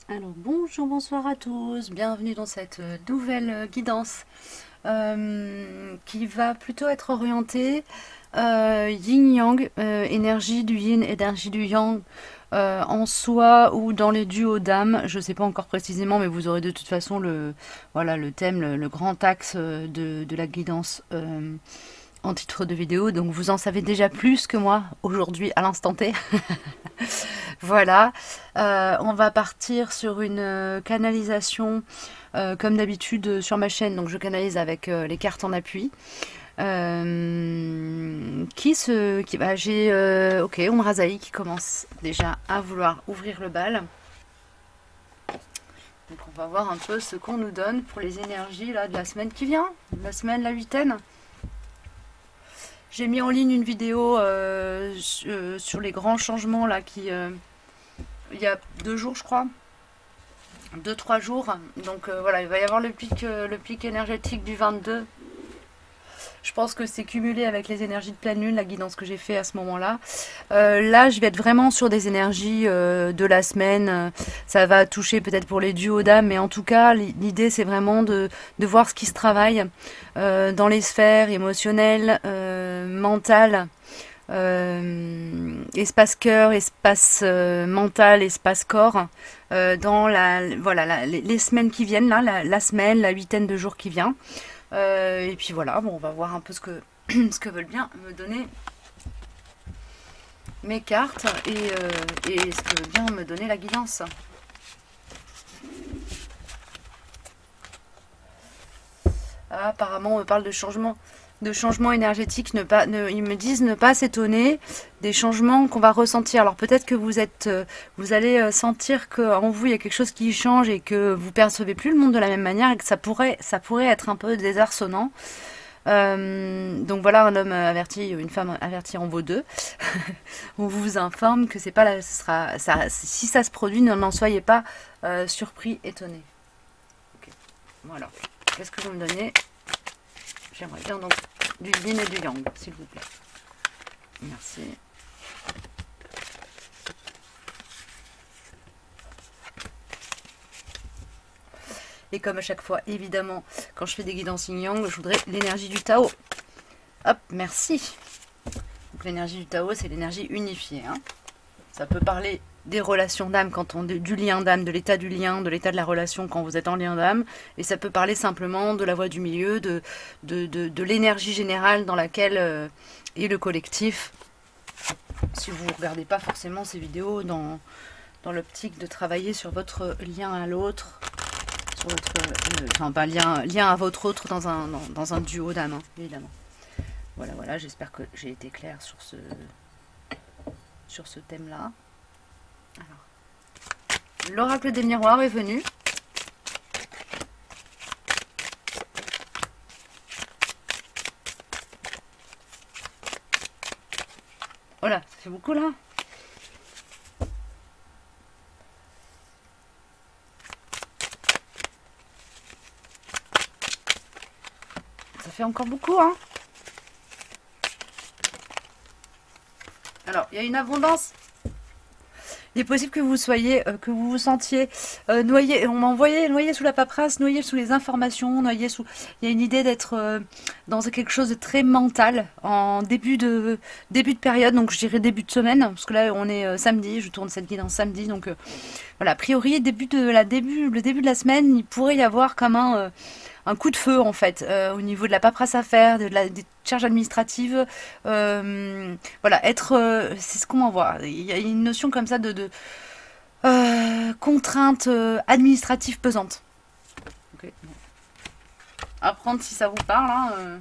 Alors bonjour, bonsoir à tous, bienvenue dans cette nouvelle guidance qui va plutôt être orientée yin-yang, énergie du yin, énergie du yang en soi ou dans les duos d'âme, je ne sais pas encore précisément, mais vous aurez de toute façon voilà, le thème, le grand axe de la guidance en titre de vidéo, donc vous en savez déjà plus que moi aujourd'hui à l'instant T. Voilà, on va partir sur une canalisation comme d'habitude sur ma chaîne. Donc je canalise avec les cartes en appui. J'ai ok, Omrazaï qui commence déjà à vouloir ouvrir le bal. Donc on va voir un peu ce qu'on nous donne pour les énergies là de la semaine qui vient, la semaine, la huitaine. J'ai mis en ligne une vidéo sur les grands changements là qui il y a 2 jours je crois, 2-3 jours. Donc voilà, il va y avoir le pic énergétique du 22. Je pense que c'est cumulé avec les énergies de pleine lune, la guidance que j'ai fait à ce moment-là. Là, je vais être vraiment sur des énergies de la semaine. Ça va toucher peut-être pour les duos d'âme, mais en tout cas, l'idée, c'est vraiment de voir ce qui se travaille dans les sphères émotionnelles, mentales. Espace cœur, espace mental, espace corps, dans voilà, les semaines qui viennent, là, la semaine, la huitaine de jours qui vient. Et puis voilà, bon, on va voir un peu ce que veulent bien me donner mes cartes et ce que veut bien me donner la guidance. Ah, apparemment, on me parle de changements énergétiques. Ils me disent ne pas s'étonner des changements qu'on va ressentir. Alors peut-être que vous allez sentir qu'en vous il y a quelque chose qui change et que vous percevez plus le monde de la même manière et que ça pourrait être un peu désarçonnant. Donc voilà, un homme averti, une femme avertie en vaut deux. On vous informe que c'est pas si ça se produit, n'en soyez pas surpris, étonné. Ok, voilà. Qu'est-ce que vous me donnez? J'aimerais bien donc du yin et du yang, s'il vous plaît. Merci. Et comme à chaque fois, évidemment, quand je fais des guidances yin-yang, je voudrais l'énergie du Tao. Hop, merci. Donc l'énergie du Tao, c'est l'énergie unifiée. Hein. Ça peut parler des relations d'âme, du lien d'âme, de l'état du lien, de l'état de la relation quand vous êtes en lien d'âme. Et ça peut parler simplement de la voie du milieu, de l'énergie générale dans laquelle est le collectif. Si vous ne regardez pas forcément ces vidéos dans l'optique de travailler sur votre lien à l'autre, sur votre, lien à votre autre dans un duo d'âme, hein, évidemment. Voilà, voilà, j'espère que j'ai été claire sur ce thème-là. Alors, l'oracle des miroirs est venu. Voilà, ça fait beaucoup là. Ça fait encore beaucoup, hein. Alors, il y a une abondance. Il est possible que que vous vous sentiez noyé. On m'a envoyé noyé sous la paperasse, noyé sous les informations, noyé sous. Il y a une idée d'être dans quelque chose de très mental en début de période. Donc je dirais début de semaine, parce que là on est samedi. Je tourne cette guidance samedi, donc voilà. A priori, le début de la semaine, il pourrait y avoir comme un coup de feu en fait au niveau de la paperasse à faire, des charges administratives. Voilà, c'est ce qu'on m'envoie. Il y a une notion comme ça de contrainte administrative pesante. Okay. Apprendre si ça vous parle. Hein.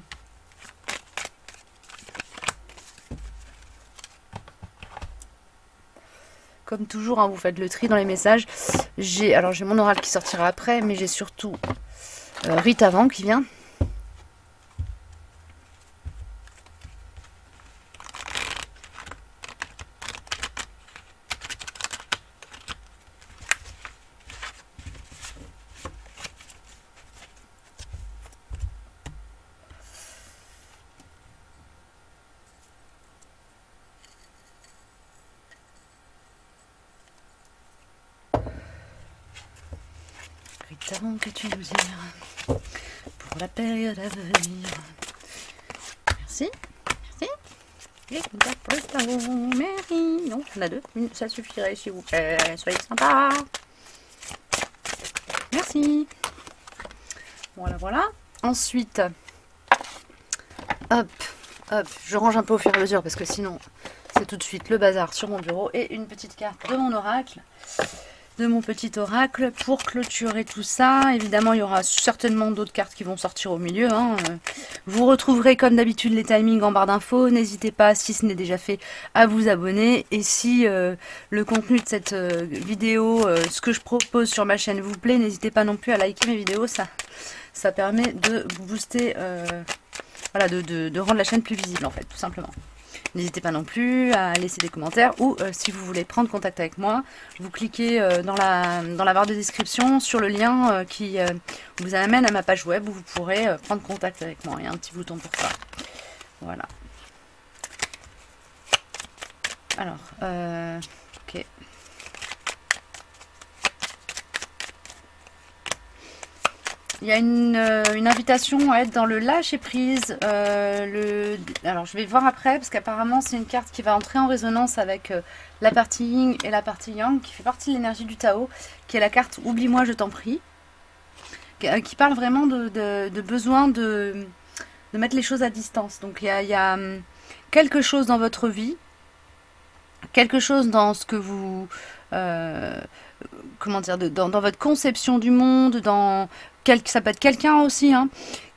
Comme toujours, hein, vous faites le tri dans les messages. J'ai mon oral qui sortira après, mais j'ai surtout Rite avant qui vient. avons que tu nous dire pour la période à venir. Merci. Merci. Et merci. Non, il y en a 2. Une, ça suffirait s'il vous plaît. Soyez sympa. Merci. Voilà, voilà. Ensuite, hop, hop, je range un peu au fur et à mesure parce que sinon, c'est tout de suite le bazar sur mon bureau. Et une petite carte de mon oracle. De mon petit oracle pour clôturer tout ça. Évidemment, il y aura certainement d'autres cartes qui vont sortir au milieu. Hein. Vous retrouverez comme d'habitude les timings en barre d'infos. N'hésitez pas, si ce n'est déjà fait, à vous abonner. Et si le contenu de cette vidéo, ce que je propose sur ma chaîne vous plaît, n'hésitez pas non plus à liker mes vidéos. Ça permet de booster, voilà, de rendre la chaîne plus visible en fait, tout simplement. N'hésitez pas non plus à laisser des commentaires ou si vous voulez prendre contact avec moi, vous cliquez dans la barre de description sur le lien qui vous amène à ma page web où vous pourrez prendre contact avec moi. Il y a un petit bouton pour ça. Voilà. Alors, ok. Il y a une invitation à être dans le lâcher prise. Alors je vais voir après parce qu'apparemment c'est une carte qui va entrer en résonance avec la partie yin et la partie yang qui fait partie de l'énergie du Tao, qui est la carte Oublie-moi, je t'en prie, qui parle vraiment de besoin de mettre les choses à distance. Donc il y a quelque chose dans votre vie, quelque chose dans ce que vous... comment dire, dans votre conception du monde, ça peut être quelqu'un aussi, hein,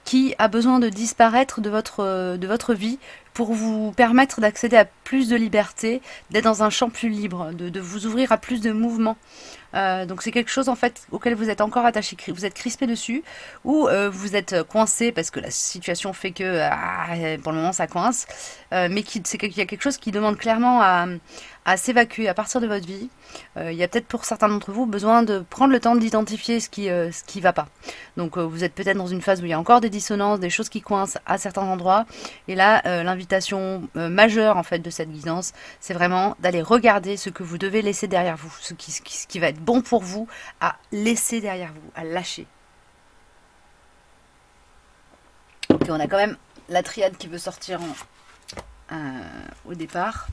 qui a besoin de disparaître de votre vie pour vous permettre d'accéder à plus de liberté, d'être dans un champ plus libre, de vous ouvrir à plus de mouvements. Donc c'est quelque chose en fait auquel vous êtes encore attaché, vous êtes crispé dessus, ou vous êtes coincé parce que la situation fait que pour le moment ça coince, mais qu'il y a quelque chose qui demande clairement à s'évacuer, à partir de votre vie. Il y a peut-être pour certains d'entre vous besoin de prendre le temps d'identifier ce qui va pas. Donc vous êtes peut-être dans une phase où il y a encore des dissonances, des choses qui coincent à certains endroits. Et là, l'invitation majeure en fait de cette guidance, c'est vraiment d'aller regarder ce que vous devez laisser derrière vous, ce qui va être bon pour vous à laisser derrière vous, à lâcher. Ok, on a quand même la triade qui veut sortir au départ.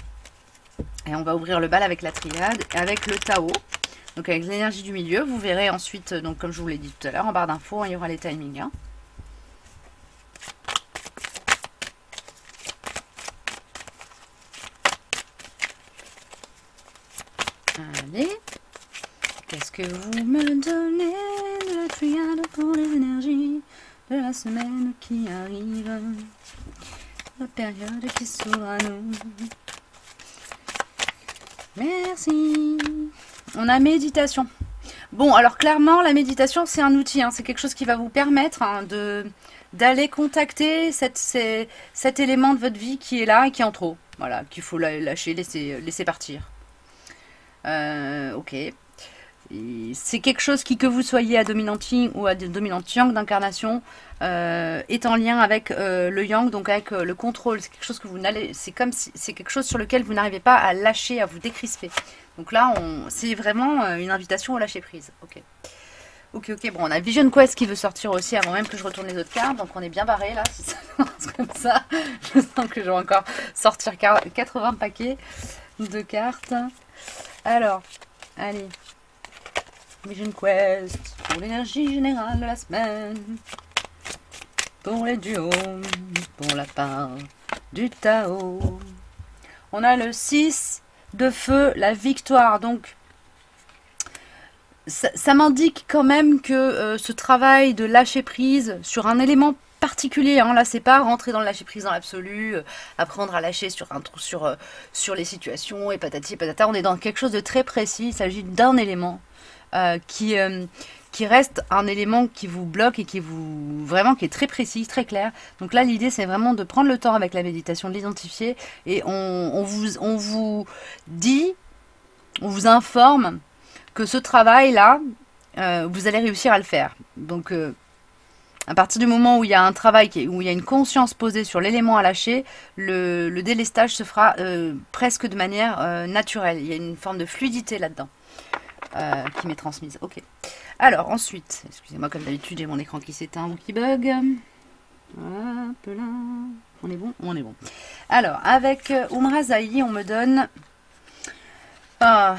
Et on va ouvrir le bal avec la triade et avec le Tao. Donc avec l'énergie du milieu, vous verrez ensuite, donc comme je vous l'ai dit tout à l'heure, en barre d'infos, hein, il y aura les timings. Hein. Allez. Qu'est-ce que vous me donnez de la triade pour les énergies de la semaine qui arrive? La période qui s'ouvre à nous. Merci. On a méditation. Bon, alors clairement, la méditation, c'est un outil. Hein, c'est quelque chose qui va vous permettre hein, d'aller contacter cet élément de votre vie qui est là et qui est en trop. Voilà, qu'il faut lâcher, laisser partir. Ok. C'est quelque chose qui, que vous soyez à dominante yin ou à dominante yang d'incarnation, est en lien avec le yang, donc avec le contrôle. C'est quelque chose que vous n'allez, c'est comme si c'est quelque chose sur lequel vous n'arrivez pas à lâcher, à vous décrisper. Donc là, c'est vraiment une invitation au lâcher prise. Ok. Ok. Bon, on a Vision Quest qui veut sortir aussi avant même que je retourne les autres cartes, donc on est bien barré là. Si ça commence comme ça, je sens que je vais encore sortir 80 paquets de cartes. Alors, allez. Vision Quest pour l'énergie générale de la semaine, pour les duos, pour la part du Tao. On a le 6 de feu, la victoire. Donc, ça m'indique quand même que ce travail de lâcher prise sur un élément particulier, hein, là c'est pas rentrer dans le lâcher prise dans l'absolu, apprendre à lâcher sur les situations et patati et patata. On est dans quelque chose de très précis. Il s'agit d'un élément qui reste un élément qui vous bloque et qui est très précis, très clair. Donc là l'idée c'est vraiment de prendre le temps avec la méditation, de l'identifier, et on vous dit, on vous informe que ce travail là vous allez réussir à le faire. Donc à partir du moment où il y a un travail, où il y a une conscience posée sur l'élément à lâcher, le délestage se fera presque de manière naturelle. Il y a une forme de fluidité là-dedans qui m'est transmise. Ok. Alors, ensuite, excusez-moi, comme d'habitude, j'ai mon écran qui s'éteint ou qui bug. Hop là. On est bon? On est bon. Alors, avec Umra Zahi, on me donne la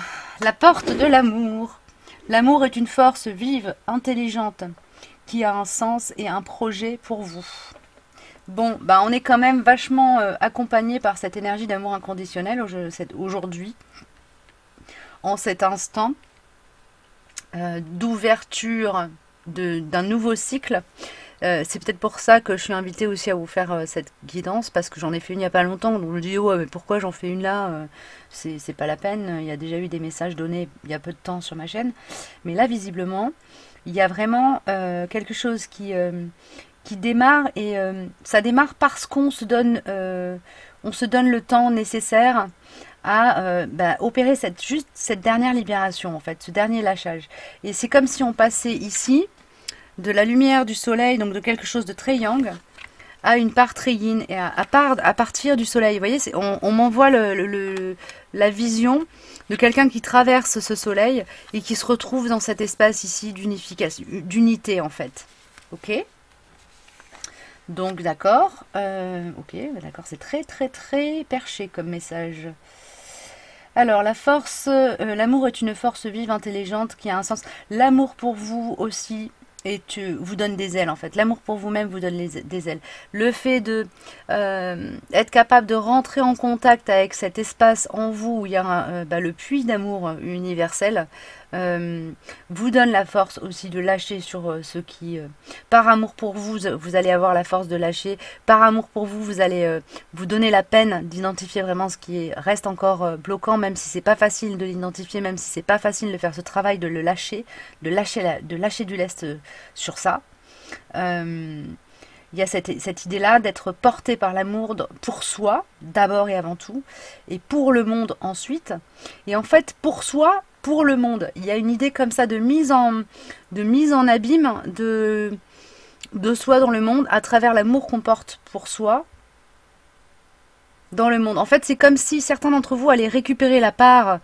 porte de l'amour. L'amour est une force vive, intelligente, qui a un sens et un projet pour vous. Bon, bah on est quand même vachement accompagné par cette énergie d'amour inconditionnel aujourd'hui, en cet instant d'ouverture d'un nouveau cycle. C'est peut-être pour ça que je suis invitée aussi à vous faire cette guidance, parce que j'en ai fait une il n'y a pas longtemps. Donc je me dis, oh, mais pourquoi j'en fais une là? C'est pas la peine. Il y a déjà eu des messages donnés il y a peu de temps sur ma chaîne. Mais là, visiblement, il y a vraiment quelque chose qui démarre, et ça démarre parce qu'on se donne le temps nécessaire à opérer juste cette dernière libération, en fait, ce dernier lâchage. Et c'est comme si on passait ici de la lumière du soleil, donc de quelque chose de très yang, à une part très yin, et à partir du soleil. Vous voyez, on m'envoie la vision de quelqu'un qui traverse ce soleil et qui se retrouve dans cet espace ici d'unification, d'unité en fait. Ok? Donc d'accord, ok, d'accord, c'est très très très perché comme message. Alors la force, l'amour est une force vive, intelligente, qui a un sens. L'amour pour vous aussi vous donne des ailes en fait. L'amour pour vous-même vous donne des ailes. Le fait de être capable de rentrer en contact avec cet espace en vous où il y a le puits d'amour universel vous donne la force aussi de lâcher sur ce qui... par amour pour vous, vous allez avoir la force de lâcher. Par amour pour vous, vous allez vous donner la peine d'identifier vraiment ce qui reste encore bloquant, même si c'est pas facile de l'identifier, même si c'est pas facile de faire ce travail de le lâcher, de lâcher du lest sur ça. Il y a cette idée-là d'être porté par l'amour pour soi, d'abord et avant tout, et pour le monde ensuite. Et en fait, pour soi, pour le monde. Il y a une idée comme ça de mise en abîme de soi dans le monde à travers l'amour qu'on porte pour soi dans le monde. En fait, c'est comme si certains d'entre vous allaient récupérer la part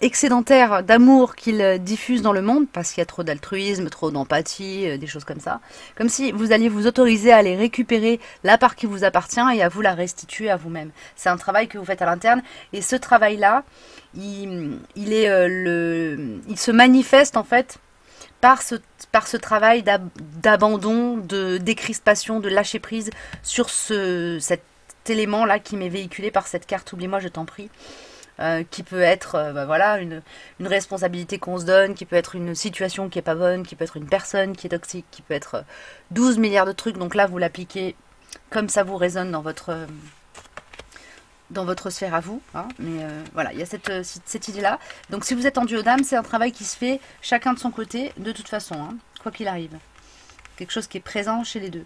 excédentaire d'amour qu'ils diffusent dans le monde, parce qu'il y a trop d'altruisme, trop d'empathie, des choses comme ça. Comme si vous alliez vous autoriser à aller récupérer la part qui vous appartient et à vous la restituer à vous-même. C'est un travail que vous faites à l'interne, et ce travail-là, il se manifeste en fait par ce travail d'abandon, de décrispation, de lâcher prise sur cet élément là qui m'est véhiculé par cette carte oublie-moi je t'en prie, qui peut être voilà une responsabilité qu'on se donne, qui peut être une situation qui est pas bonne, qui peut être une personne qui est toxique, qui peut être 12 milliards de trucs. Donc là vous l'appliquez comme ça vous résonne dans votre sphère à vous, hein. Mais voilà, il y a cette idée là. Donc si vous êtes en duo d'âme, c'est un travail qui se fait chacun de son côté de toute façon, hein, quoi qu'il arrive, quelque chose qui est présent chez les deux.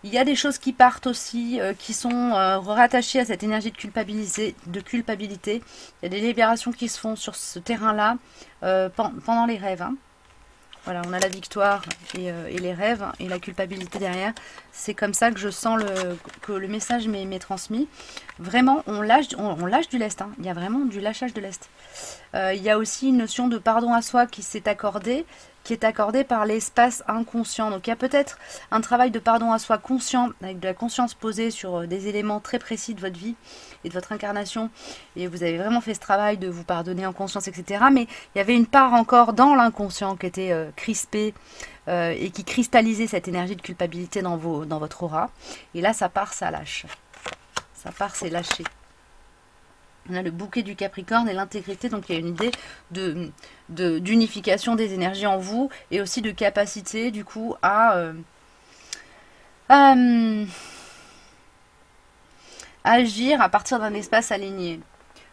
Il y a des choses qui partent aussi, qui sont rattachées à cette énergie de culpabilité. Il y a des libérations qui se font sur ce terrain-là pendant les rêves, hein. Voilà, on a la victoire et les rêves et la culpabilité derrière. C'est comme ça que je sens que le message m'est transmis. Vraiment, on lâche du lest, hein. Il y a vraiment du lâchage de lest. Il y a aussi une notion de pardon à soi qui est accordée par l'espace inconscient. Donc il y a peut-être un travail de pardon à soi conscient, avec de la conscience posée sur des éléments très précis de votre vie et de votre incarnation. Et vous avez vraiment fait ce travail de vous pardonner en conscience, etc. Mais il y avait une part encore dans l'inconscient qui était crispée et qui cristallisait cette énergie de culpabilité dans votre aura. Et là, ça part, ça lâche. Ça part, c'est lâché. On a le bouquet du Capricorne et l'intégrité, donc il y a une idée d'unification des énergies en vous et aussi de capacité du coup à agir à partir d'un espace aligné.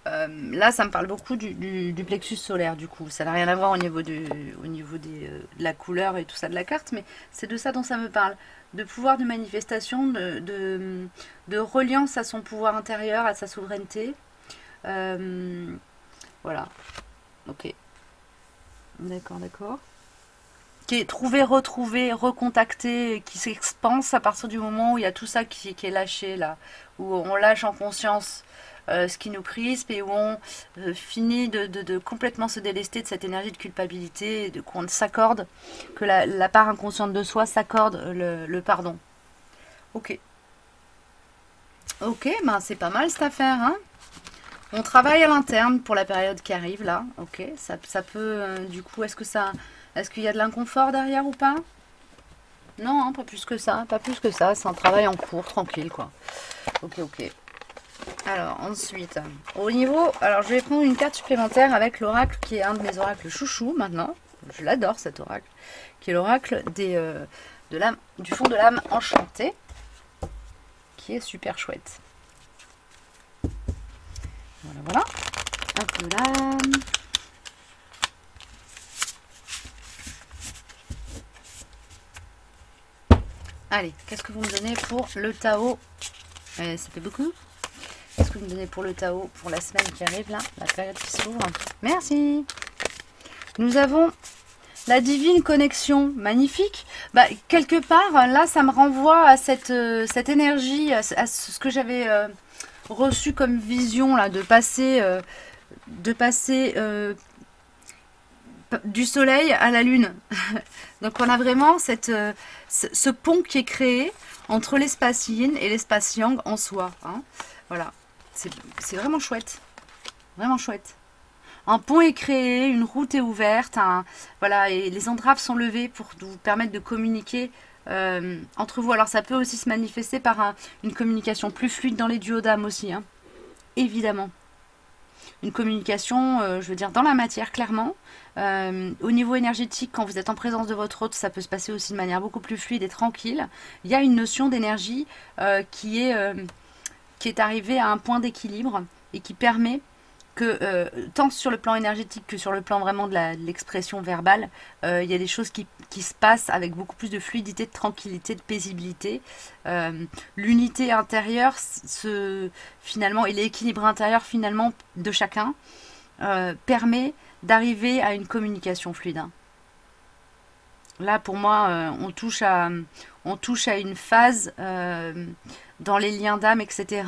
Là, ça me parle beaucoup du plexus solaire, du coup. Ça n'a rien à voir au niveau de la couleur et tout ça de la carte, mais c'est de ça dont ça me parle. De pouvoir de manifestation, de reliance à son pouvoir intérieur, à sa souveraineté. Voilà. Ok. D'accord. Qui est trouvé, retrouvé, recontacté, qui s'expanse à partir du moment où il y a tout ça qui est lâché, là. Où on lâche en conscience ce qui nous crispe et où on finit de complètement se délester de cette énergie de culpabilité, et qu'on s'accorde, que la part inconsciente de soi s'accorde le pardon. Ok. Ok, ben c'est pas mal cette affaire, hein. On travaille à l'interne pour la période qui arrive là. Ok, ça peut du coup, est-ce qu'il y a de l'inconfort derrière ou pas? Non, hein, pas plus que ça, pas plus que ça. C'est un travail en cours, tranquille quoi. Ok, ok. Alors ensuite, au niveau, alors je vais prendre une carte supplémentaire avec l'oracle qui est un de mes oracles chouchous maintenant. Je l'adore cet oracle, qui est l'oracle du fond de l'âme enchantée, qui est super chouette. Voilà, voilà. Un peu là. Allez, qu'est-ce que vous me donnez pour le Tao? Ça fait beaucoup. Qu'est-ce que vous me donnez pour le Tao pour la semaine qui arrive là, la période qui s'ouvre? Merci. Nous avons la divine connexion, magnifique. Bah, quelque part, là, ça me renvoie à cette énergie, à ce que j'avais reçu comme vision là, de passer du soleil à la lune. Donc on a vraiment ce pont qui est créé entre l'espace yin et l'espace yang en soi. Hein. Voilà, c'est vraiment chouette. Vraiment chouette. Un pont est créé, une route est ouverte, voilà, et les entraves sont levées pour vous permettre de communiquer entre vous. Alors ça peut aussi se manifester par une communication plus fluide dans les duos d'âme aussi, hein. Évidemment. Une communication, je veux dire, dans la matière, clairement. Au niveau énergétique, quand vous êtes en présence de votre hôte, ça peut se passer aussi de manière beaucoup plus fluide et tranquille. Il y a une notion d'énergie qui est arrivée à un point d'équilibre et qui permet que, tant sur le plan énergétique que sur le plan vraiment de l'expression verbale, il y a des choses qui se passent avec beaucoup plus de fluidité, de tranquillité, de paisibilité. L'unité intérieure, finalement, et l'équilibre intérieur finalement de chacun permet d'arriver à une communication fluide. Hein. Là, pour moi, on touche à une phase dans les liens d'âme, etc.,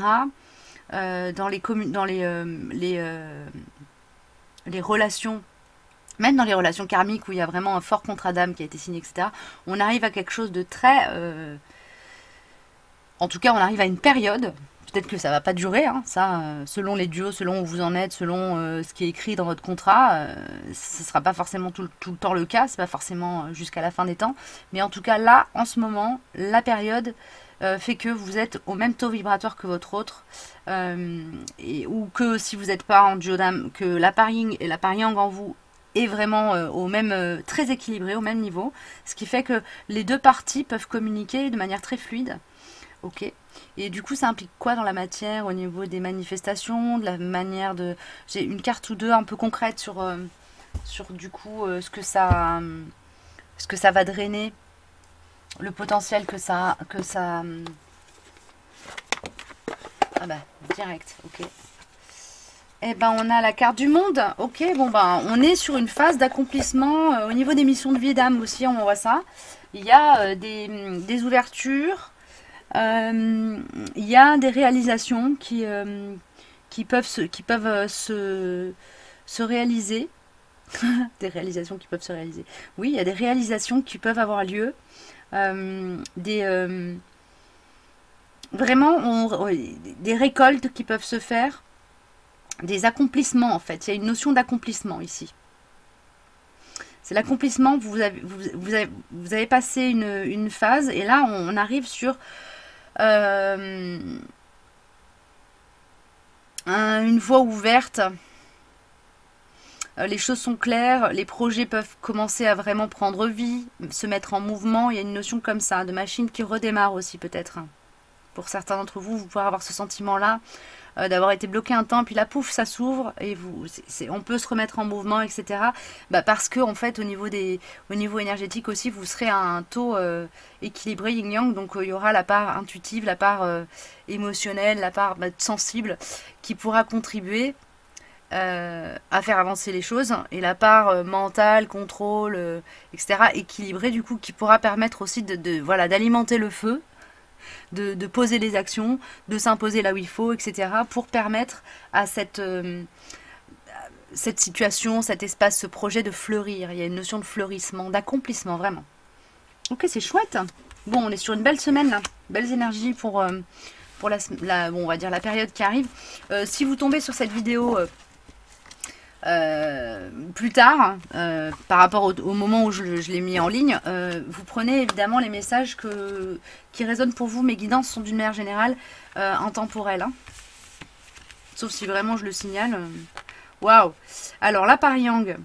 dans les relations, même dans les relations karmiques où il y a vraiment un fort contrat d'âme qui a été signé, etc., on arrive à quelque chose de très... en tout cas, on arrive à une période, peut-être que ça va pas durer, hein, ça, selon les duos, selon où vous en êtes, selon ce qui est écrit dans votre contrat, ce ne sera pas forcément tout le temps le cas, c'est pas forcément jusqu'à la fin des temps, mais en tout cas, là, en ce moment, la période... fait que vous êtes au même taux vibratoire que votre autre, ou que si vous n'êtes pas en duo d'âme, que la part yin et la part yang en vous est vraiment au même, très équilibré, au même niveau, ce qui fait que les deux parties peuvent communiquer de manière très fluide. Ok. Et du coup, ça implique quoi dans la matière au niveau des manifestations, de la manière de... J'ai une carte ou deux un peu concrète sur du coup ce que ça va drainer, le potentiel que ça... Ah bah, direct, ok. Eh ben, on a la carte du monde. Ok, bon ben, on est sur une phase d'accomplissement au niveau des missions de vie d'âme aussi, on voit ça. Il y a des ouvertures, il y a des réalisations qui peuvent se réaliser. Des réalisations qui peuvent se réaliser. Oui, il y a des réalisations qui peuvent avoir lieu. Vraiment des récoltes qui peuvent se faire, des accomplissements en fait. Il y a une notion d'accomplissement ici. C'est l'accomplissement, vous avez passé une phase et là on arrive sur une voie ouverte. Les choses sont claires, les projets peuvent commencer à vraiment prendre vie, se mettre en mouvement. Il y a une notion comme ça, de machine qui redémarre aussi peut-être. Pour certains d'entre vous, vous pouvez avoir ce sentiment-là, d'avoir été bloqué un temps, puis là, pouf, ça s'ouvre, et on peut se remettre en mouvement, etc. Bah parce que, en fait, au niveau énergétique aussi, vous serez à un taux équilibré, yin-yang, donc il y aura la part intuitive, la part émotionnelle, la part sensible, qui pourra contribuer à faire avancer les choses, et la part mentale, contrôle, etc., équilibrée, du coup, qui pourra permettre aussi voilà, d'alimenter le feu, de poser les actions, de s'imposer là où il faut, etc. pour permettre à cette situation, cet espace, ce projet de fleurir. Il y a une notion de fleurissement, d'accomplissement, vraiment. Ok, c'est chouette. Bon, on est sur une belle semaine, là. Belles énergies pour bon, on va dire la période qui arrive. Si vous tombez sur cette vidéo plus tard, par rapport au moment où je l'ai mis en ligne, vous prenez évidemment les messages qui résonnent pour vous. Mes guidances sont d'une manière générale intemporelles. Hein. Sauf si vraiment je le signale. Waouh! Alors là, par Yang,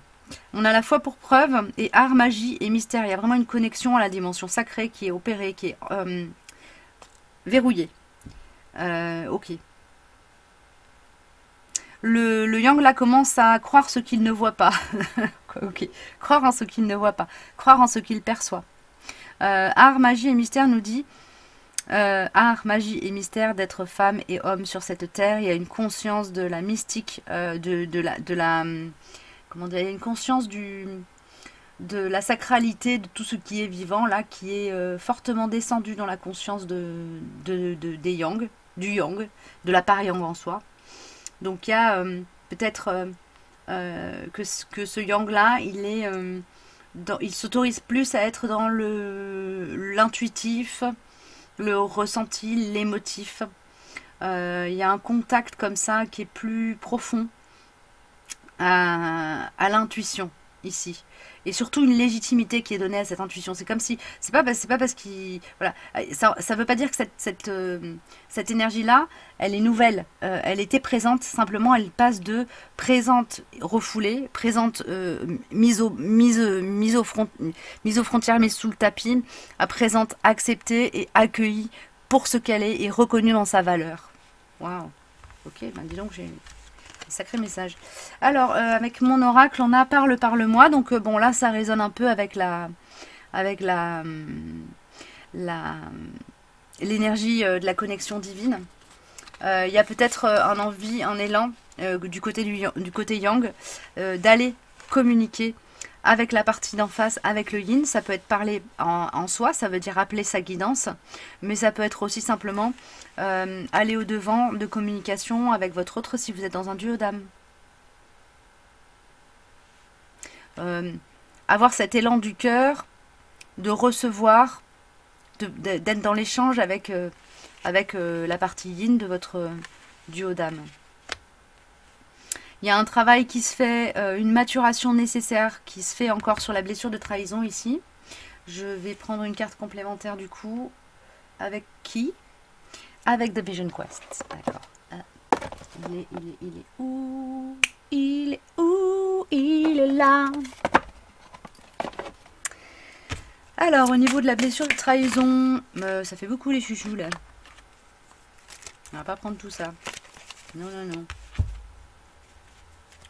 on a la foi pour preuve et art, magie et mystère. Il y a vraiment une connexion à la dimension sacrée qui est opérée, qui est verrouillée. Ok. Le Yang là commence à croire ce qu'il ne voit pas. Ok. Croire en ce qu'il ne voit pas. Croire en ce qu'il perçoit. Art, magie et mystère nous dit art, magie et mystère d'être femme et homme sur cette terre. Il y a une conscience de la mystique, comment dire, il y a une conscience de la sacralité de tout ce qui est vivant là, qui est fortement descendu dans la conscience des Yang, du Yang, de la part Yang en soi. Donc il y a peut-être que ce Yang là, il s'autorise plus à être dans l'intuitif, le ressenti, l'émotif. Il y a un contact comme ça qui est plus profond à l'intuition ici. Et surtout une légitimité qui est donnée à cette intuition. C'est comme si, c'est pas parce qu'il, voilà, ça veut pas dire que cette énergie-là, elle est nouvelle. Elle était présente, simplement elle passe de présente refoulée, présente mise aux frontières, mise sous le tapis, à présente acceptée et accueillie pour ce qu'elle est et reconnue dans sa valeur. Waouh. Ok, ben dis donc j'ai sacré message. Alors, avec mon oracle, on a parle-moi. Donc, bon, là, ça résonne un peu avec l'énergie de la connexion divine. Il y a peut-être un élan du côté Yang d'aller communiquer avec la partie d'en face, avec le yin. Ça peut être parler en soi, ça veut dire appeler sa guidance, mais ça peut être aussi simplement aller au-devant de communication avec votre autre si vous êtes dans un duo d'âme. Avoir cet élan du cœur, de recevoir, d'être dans l'échange avec la partie yin de votre duo d'âme. Il y a un travail qui se fait, une maturation nécessaire qui se fait encore sur la blessure de trahison ici. Je vais prendre une carte complémentaire du coup. Avec qui? Avec The Vision Quest. D'accord. Il est où? Il est où? Il est là. Alors, au niveau de la blessure de trahison, ça fait beaucoup les chouchous là. On va pas prendre tout ça. Non, non, non.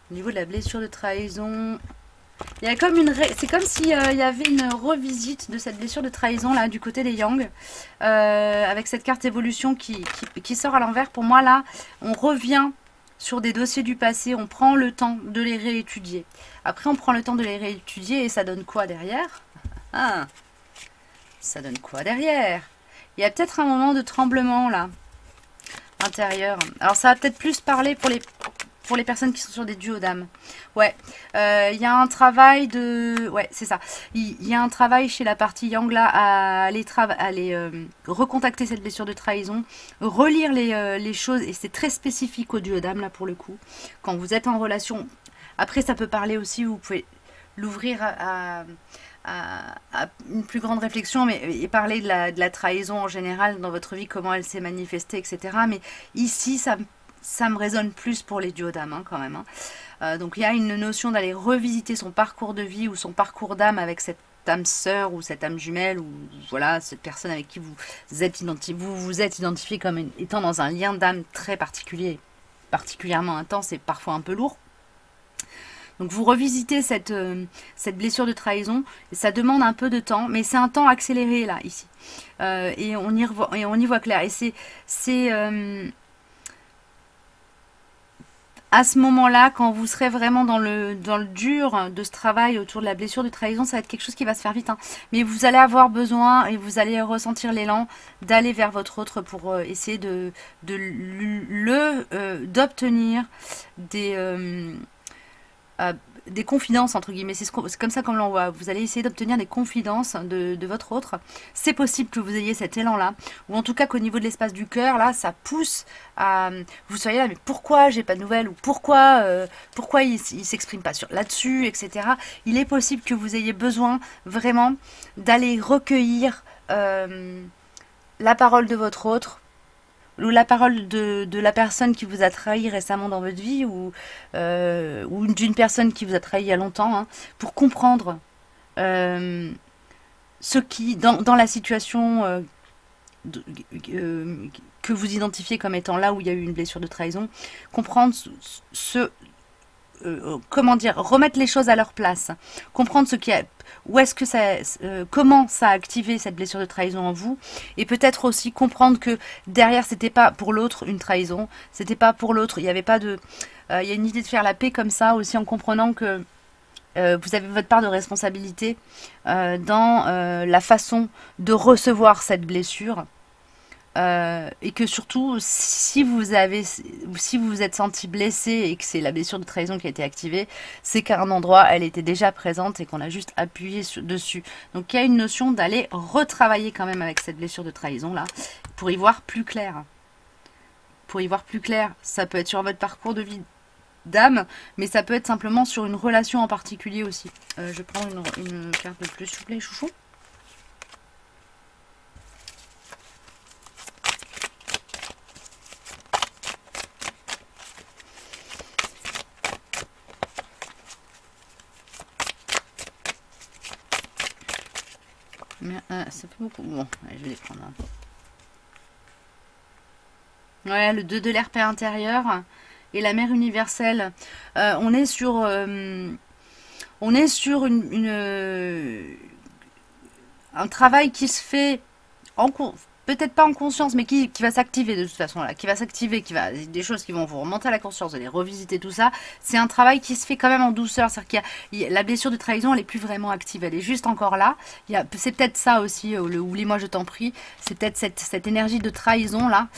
Au niveau de la blessure de trahison, il y a comme c'est comme s'il y avait une revisite de cette blessure de trahison là du côté des Yang, avec cette carte évolution qui sort à l'envers. Pour moi là, on revient sur des dossiers du passé, on prend le temps de les réétudier. Après on prend le temps de les réétudier et ça donne quoi derrière? Ah, ça donne quoi derrière? Il y a peut-être un moment de tremblement là, intérieur. Alors ça va peut-être plus parler pour les personnes qui sont sur des duos d'âme. Ouais, il y a un travail de... Ouais, c'est ça. Il y a un travail chez la partie Yang là à aller recontacter cette blessure de trahison, relire les choses, et c'est très spécifique au duo d'âme là pour le coup. Quand vous êtes en relation, après ça peut parler aussi, vous pouvez l'ouvrir à une plus grande réflexion, et parler de la trahison en général dans votre vie, comment elle s'est manifestée, etc. Mais ici, ça me résonne plus pour les duos d'âme, hein, quand même. Hein. Donc il y a une notion d'aller revisiter son parcours de vie ou son parcours d'âme avec cette âme sœur ou cette âme jumelle, ou voilà, cette personne avec qui vous êtes identifié comme étant dans un lien d'âme très particulier, particulièrement intense et parfois un peu lourd. Donc vous revisitez cette blessure de trahison, et ça demande un peu de temps, mais c'est un temps accéléré là, ici. Et on y voit clair. Et c'est à ce moment-là, quand vous serez vraiment dans le dur de ce travail autour de la blessure de trahison, ça va être quelque chose qui va se faire vite, hein. Mais vous allez avoir besoin et vous allez ressentir l'élan d'aller vers votre autre pour essayer d'obtenir des confidences, entre guillemets. C'est comme ça qu'on l'envoie. Vous allez essayer d'obtenir des confidences de votre autre. C'est possible que vous ayez cet élan-là, ou en tout cas qu'au niveau de l'espace du cœur, là, ça pousse à... Vous soyez là, mais pourquoi j'ai pas de nouvelles, ou pourquoi il s'exprime pas là-dessus, etc. Il est possible que vous ayez besoin vraiment d'aller recueillir la parole de votre autre, ou la parole de la personne qui vous a trahi récemment dans votre vie, ou d'une personne qui vous a trahi il y a longtemps, hein, pour comprendre ce qui, dans la situation que vous identifiez comme étant là où il y a eu une blessure de trahison, comprendre comment dire, remettre les choses à leur place, comprendre ce qui a, où est-ce que ça, comment ça a activé cette blessure de trahison en vous, et peut-être aussi comprendre que derrière c'était pas pour l'autre une trahison, c'était pas pour l'autre, il n'y avait pas de, il y a une idée de faire la paix comme ça aussi, en comprenant que vous avez votre part de responsabilité dans la façon de recevoir cette blessure. Et que surtout, si vous vous êtes senti blessé et que c'est la blessure de trahison qui a été activée, c'est qu'à un endroit, elle était déjà présente et qu'on a juste appuyé dessus. Donc il y a une notion d'aller retravailler quand même avec cette blessure de trahison là, pour y voir plus clair. Pour y voir plus clair, ça peut être sur votre parcours de vie d'âme, mais ça peut être simplement sur une relation en particulier aussi. Je prends une carte de plus, s'il vous plaît, chouchou. Mais, ça fait beaucoup. Bon, allez, je vais les prendre. Ouais, le 2 de l'RP intérieur et la mère universelle. On est sur un travail qui se fait en cours. Peut-être pas en conscience, mais qui va s'activer de toute façon là, qui va s'activer, des choses qui vont vous remonter à la conscience, vous allez revisiter tout ça. C'est un travail qui se fait quand même en douceur, c'est-à-dire la blessure de trahison, elle est plus vraiment active, elle est juste encore là. C'est peut-être ça aussi, le oublie-moi je t'en prie, c'est peut-être cette énergie de trahison là,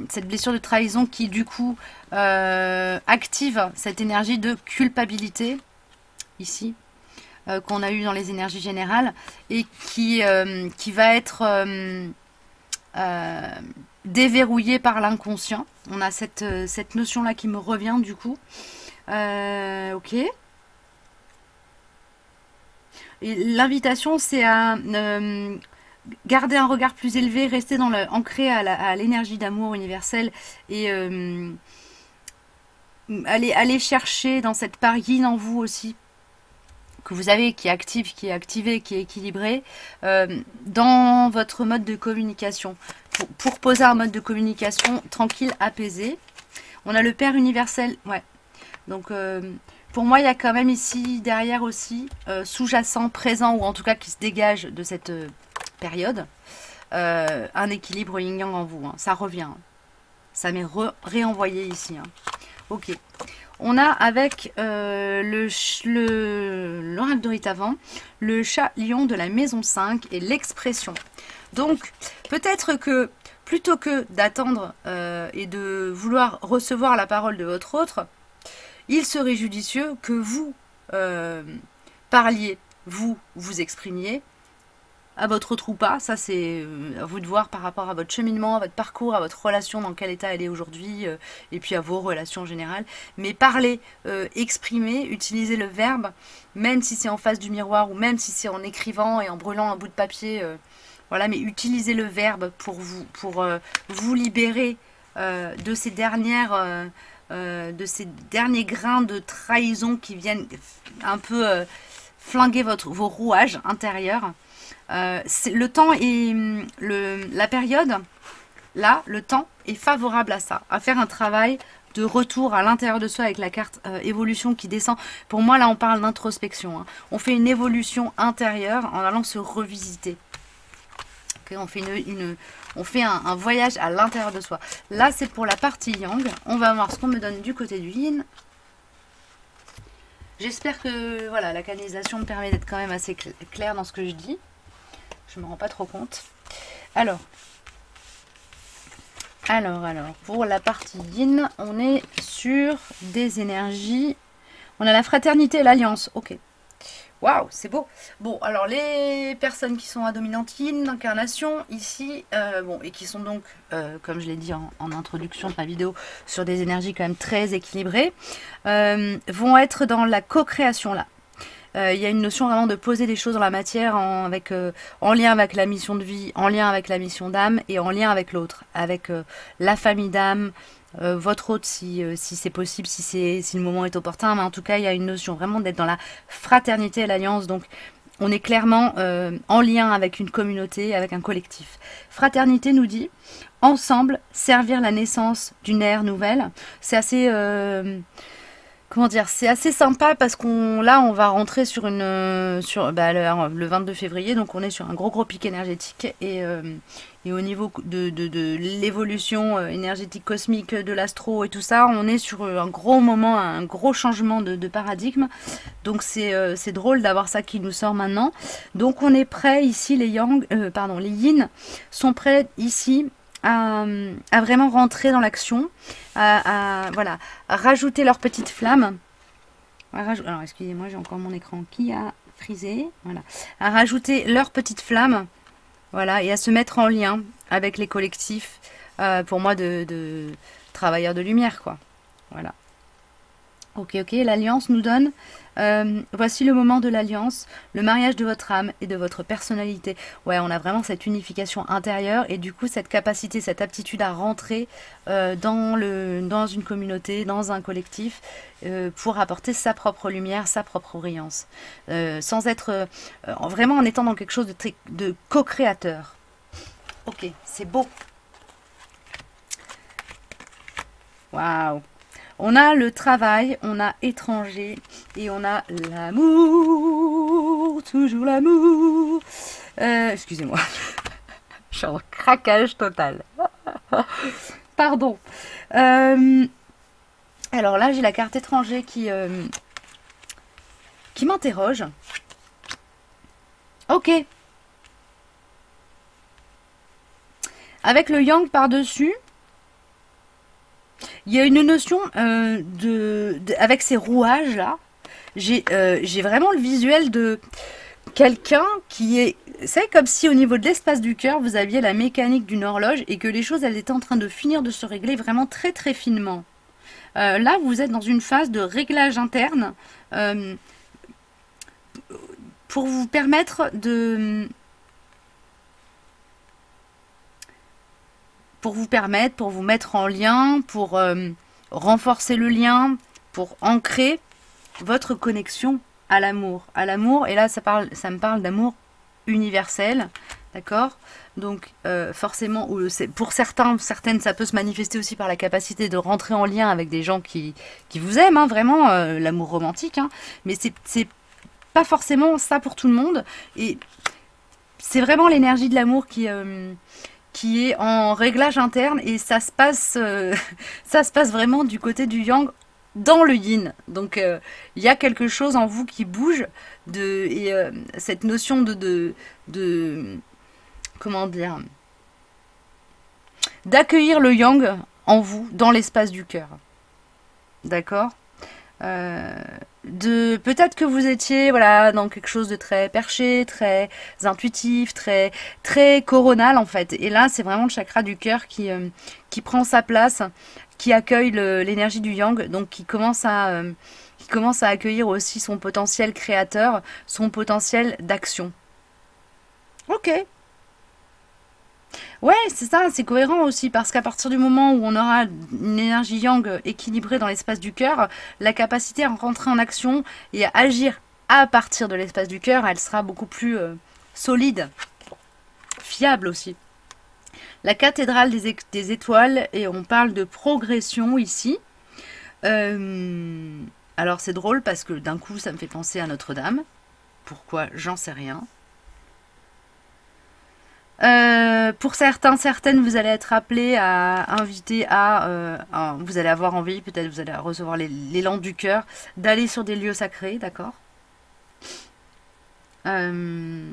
cette blessure de trahison qui du coup active cette énergie de culpabilité ici. Qu'on a eu dans les énergies générales et qui va être déverrouillé par l'inconscient. On a cette notion-là qui me revient du coup. Ok. L'invitation, c'est à garder un regard plus élevé, rester ancré à l'énergie d'amour universelle et aller chercher dans cette part yin en vous aussi, que vous avez, qui est active, qui est activé, qui est équilibré, dans votre mode de communication. Pour poser un mode de communication tranquille, apaisé. On a le Père universel, ouais. Donc, pour moi, il y a quand même ici, derrière aussi, sous-jacent, présent, ou en tout cas qui se dégage de cette période, un équilibre yin-yang en vous. Hein. Ça revient. Hein. Ça m'est réenvoyé ici. Hein. Ok. On a avec l'oracle de Ritavant, le chat lion de la maison 5 et l'expression. Donc, peut-être que plutôt que d'attendre et de vouloir recevoir la parole de votre autre, il serait judicieux que vous parliez, vous exprimiez, à votre autre ou pas, ça c'est à vous de voir par rapport à votre cheminement, à votre parcours, à votre relation, dans quel état elle est aujourd'hui, et puis à vos relations en général. Mais parler, exprimer, utiliser le verbe, même si c'est en face du miroir ou même si c'est en écrivant et en brûlant un bout de papier, voilà, mais utilisez le verbe pour vous libérer de ces derniers grains de trahison qui viennent un peu flinguer vos rouages intérieurs. Le temps et la période, là, le temps est favorable à ça, à faire un travail de retour à l'intérieur de soi avec la carte évolution qui descend. Pour moi, là, on parle d'introspection. Hein. On fait une évolution intérieure en allant se revisiter. Okay, on fait un voyage à l'intérieur de soi. Là, c'est pour la partie yang. On va voir ce qu'on me donne du côté du yin. J'espère que voilà, la canalisation me permet d'être quand même assez claire dans ce que je dis. Je ne me rends pas trop compte. Alors, pour la partie yin, on est sur des énergies. On a la fraternité et l'alliance. Ok. Waouh, c'est beau. Bon, alors les personnes qui sont à dominante yin, d'incarnation, ici, bon, et qui sont donc, comme je l'ai dit en introduction de ma vidéo, sur des énergies quand même très équilibrées, vont être dans la co-création là. Il y a une notion vraiment de poser des choses dans la matière en lien avec la mission de vie, en lien avec la mission d'âme et en lien avec l'autre, avec la famille d'âme, votre hôte si c'est possible, si le moment est opportun, mais en tout cas il y a une notion vraiment d'être dans la fraternité et l'alliance, donc on est clairement en lien avec une communauté, avec un collectif. Fraternité nous dit ensemble servir la naissance d'une ère nouvelle. C'est assez comment dire, c'est assez sympa parce qu'on on va rentrer sur le 22 février, donc on est sur un gros pic énergétique et au niveau de l'évolution énergétique cosmique de l'astro et tout ça, on est sur un gros moment, un gros changement de paradigme. Donc c'est drôle d'avoir ça qui nous sort maintenant. Donc on est prêt ici, les les yin sont prêts ici à vraiment rentrer dans l'action, voilà, à rajouter leur petite flamme. Alors excusez-moi, j'ai encore mon écran qui a frisé. Voilà, à rajouter leur petite flamme, voilà, et à se mettre en lien avec les collectifs, pour moi de travailleurs de lumière, quoi. Voilà. Ok, l'alliance nous donne, voici le moment de l'alliance, le mariage de votre âme et de votre personnalité. Ouais, on a vraiment cette unification intérieure et du coup cette capacité, cette aptitude à rentrer dans une communauté, dans un collectif, pour apporter sa propre lumière, sa propre brillance. Sans être, vraiment en étant dans quelque chose de co-créateur. Ok, c'est beau. Waouh! On a le travail, on a étranger et on a l'amour, toujours l'amour. Excusez-moi, je suis en craquage total. Pardon. Alors là, j'ai la carte étranger qui m'interroge. Ok. Avec le yang par-dessus. Il y a une notion avec ces rouages là, j'ai vraiment le visuel de quelqu'un qui est, c'est comme si au niveau de l'espace du cœur, vous aviez la mécanique d'une horloge et que les choses elles étaient en train de finir de se régler vraiment très très finement. Là, vous êtes dans une phase de réglage interne pour vous permettre pour vous mettre en lien, pour renforcer le lien, pour ancrer votre connexion à l'amour. Et là, ça me parle d'amour universel, d'accord? Donc, forcément, pour certaines, ça peut se manifester aussi par la capacité de rentrer en lien avec des gens qui vous aiment, hein, vraiment, l'amour romantique, hein, mais c'est pas forcément ça pour tout le monde, et c'est vraiment l'énergie de l'amour qui est en réglage interne et ça se passe vraiment du côté du yang dans le yin. Donc il y a quelque chose en vous qui bouge et cette notion de comment dire, d'accueillir le yang en vous dans l'espace du cœur. D'accord? Peut-être que vous étiez voilà dans quelque chose de très perché, très intuitif, très très coronal en fait. Et là, c'est vraiment le chakra du cœur qui prend sa place, qui accueille l'énergie du yang, donc qui commence à accueillir aussi son potentiel créateur, son potentiel d'action. Ok. Ouais, c'est ça, c'est cohérent aussi, parce qu'à partir du moment où on aura une énergie yang équilibrée dans l'espace du cœur, la capacité à rentrer en action et à agir à partir de l'espace du cœur, elle sera beaucoup plus solide, fiable aussi. La cathédrale des étoiles, et on parle de progression ici. Alors c'est drôle parce que d'un coup ça me fait penser à Notre-Dame. Pourquoi? J'en sais rien. Pour certains, certaines, vous allez être appelé à inviter à, vous allez avoir envie, peut-être vous allez recevoir l'élan du cœur, d'aller sur des lieux sacrés, d'accord. Euh,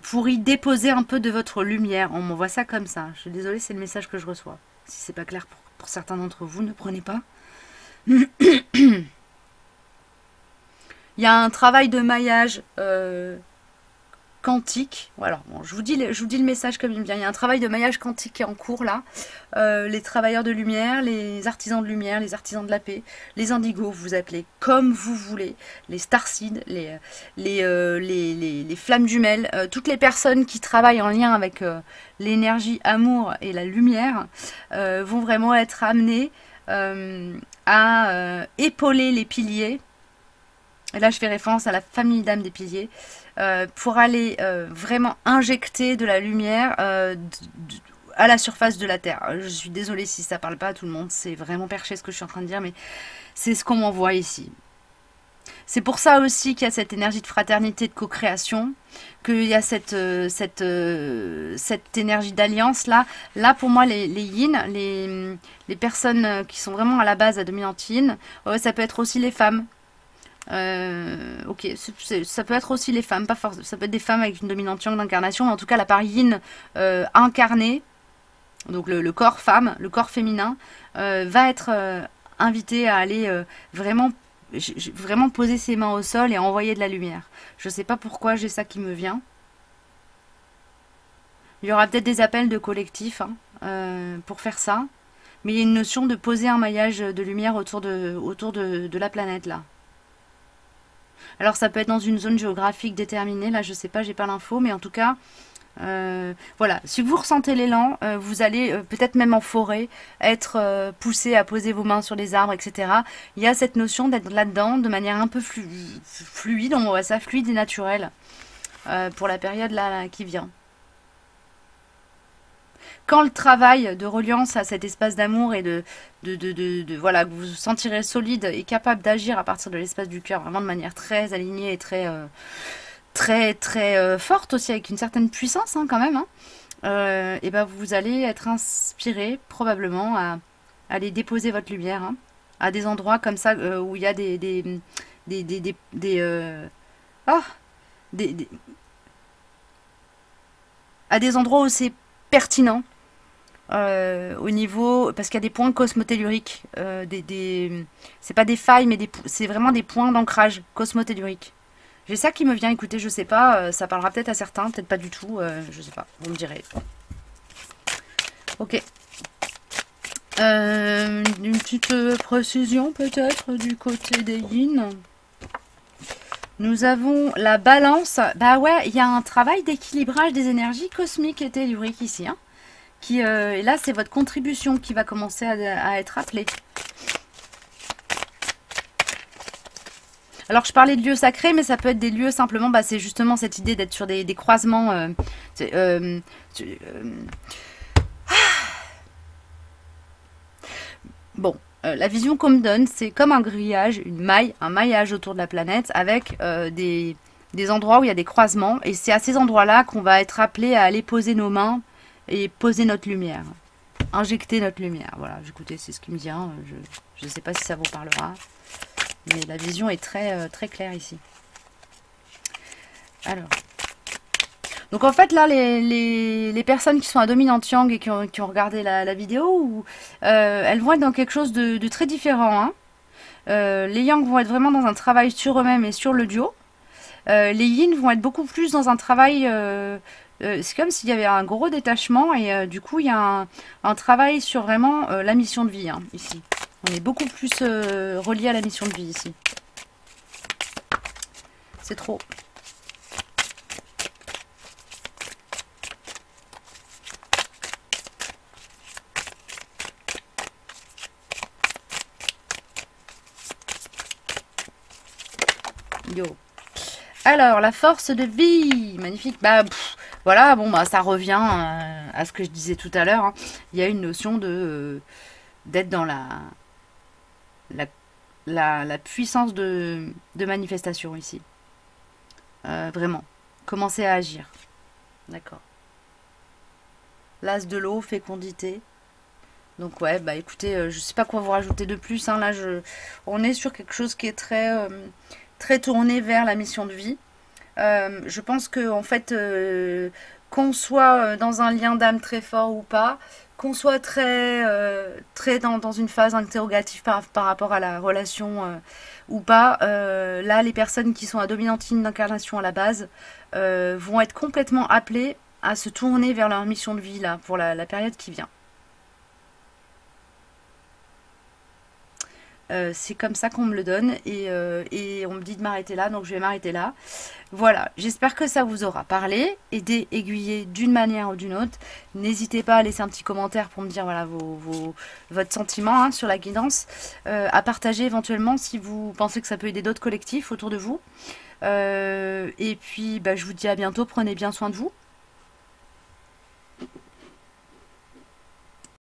pour y déposer un peu de votre lumière. On m'envoie ça comme ça. Je suis désolée, c'est le message que je reçois. Si c'est pas clair pour certains d'entre vous, ne prenez pas. Il y a un travail de maillage quantique. Voilà, bon, je vous dis le message comme il me vient. Il y a un travail de maillage quantique qui est en cours là. Les travailleurs de lumière, les artisans de lumière, les artisans de la paix, les indigos, vous appelez comme vous voulez, les starseeds, les flammes jumelles, toutes les personnes qui travaillent en lien avec l'énergie, amour et la lumière vont vraiment être amenées à épauler les piliers. Et là, je fais référence à la famille d'âme des piliers, pour aller vraiment injecter de la lumière à la surface de la Terre. Je suis désolée si ça parle pas à tout le monde, c'est vraiment perché ce que je suis en train de dire, mais c'est ce qu'on m'envoie ici. C'est pour ça aussi qu'il y a cette énergie de fraternité, de co-création, qu'il y a cette énergie d'alliance là. Là, pour moi, les yin, les personnes qui sont vraiment à la base à dominante yin, ça peut être aussi les femmes. Ok, ça peut être aussi les femmes, pas forcément. Ça peut être des femmes avec une dominante yang d'incarnation, mais en tout cas la part yin incarnée, donc le corps femme, le corps féminin, va être invité à aller vraiment poser ses mains au sol et envoyer de la lumière. Je sais pas pourquoi j'ai ça qui me vient. Il y aura peut-être des appels de collectifs pour faire ça, mais il y a une notion de poser un maillage de lumière autour de la planète là. Alors ça peut être dans une zone géographique déterminée, là je sais pas, j'ai pas l'info, mais en tout cas, voilà, si vous ressentez l'élan, vous allez peut-être même en forêt être poussé à poser vos mains sur les arbres, etc. Il y a cette notion d'être là-dedans de manière un peu fluide, on voit ça fluide et naturel pour la période là qui vient. Quand le travail de reliance à cet espace d'amour et voilà, que vous vous sentirez solide et capable d'agir à partir de l'espace du cœur, vraiment de manière très alignée et très forte aussi, avec une certaine puissance quand même, et ben vous allez être inspiré probablement à aller déposer votre lumière à des endroits comme ça où il y a ah, des- à des endroits où c'est pertinent. Au niveau, parce qu'il y a des points cosmotelluriques, c'est pas des failles, mais c'est vraiment des points d'ancrage cosmotelluriques. J'ai ça qui me vient, écoutez, je sais pas, ça parlera peut-être à certains, peut-être pas du tout, je sais pas, vous me direz. Ok. Une petite précision peut-être du côté des yin. Nous avons la balance. Bah ouais, il y a un travail d'équilibrage des énergies cosmiques et telluriques ici, et là, c'est votre contribution qui va commencer à être appelée. Alors, je parlais de lieux sacrés, mais ça peut être des lieux simplement, bah, c'est justement cette idée d'être sur des croisements. Bon, la vision qu'on me donne, c'est comme un grillage, un maillage autour de la planète avec des endroits où il y a des croisements. Et c'est à ces endroits-là qu'on va être appelé à aller poser nos mains et poser notre lumière. Injecter notre lumière. Voilà, écoutez, c'est ce qui me vient. Je ne sais pas si ça vous parlera. Mais la vision est très claire ici. Alors. Donc en fait, là, les personnes qui sont à dominante yang et qui ont regardé la vidéo, elles vont être dans quelque chose de très différent. Les yang vont être vraiment dans un travail sur eux-mêmes et sur le duo. Les yin vont être beaucoup plus dans un travail... c'est comme s'il y avait un gros détachement et du coup il y a un travail sur vraiment la mission de vie ici. On est beaucoup plus relié à la mission de vie ici. C'est trop. Yo. Alors, la force de vie, magnifique. Bah, voilà, bon, bah, ça revient à ce que je disais tout à l'heure. Il y a une notion d'être dans la la puissance de manifestation ici. Vraiment. Commencez à agir. D'accord. L'as de l'eau, fécondité. Donc ouais, bah écoutez, je sais pas quoi vous rajouter de plus. Hein. Là, on est sur quelque chose qui est très tourné vers la mission de vie. Je pense que en fait, qu'on soit dans un lien d'âme très fort ou pas, qu'on soit très dans une phase interrogative par rapport à la relation ou pas, là, les personnes qui sont à dominante ligne d'incarnation à la base vont être complètement appelées à se tourner vers leur mission de vie là pour la période qui vient. C'est comme ça qu'on me le donne et on me dit de m'arrêter là, donc je vais m'arrêter là. Voilà, j'espère que ça vous aura parlé, aidé, aiguillé d'une manière ou d'une autre. N'hésitez pas à laisser un petit commentaire pour me dire voilà, votre sentiment hein, sur la guidance, à partager éventuellement si vous pensez que ça peut aider d'autres collectifs autour de vous. Et puis bah, je vous dis à bientôt, prenez bien soin de vous.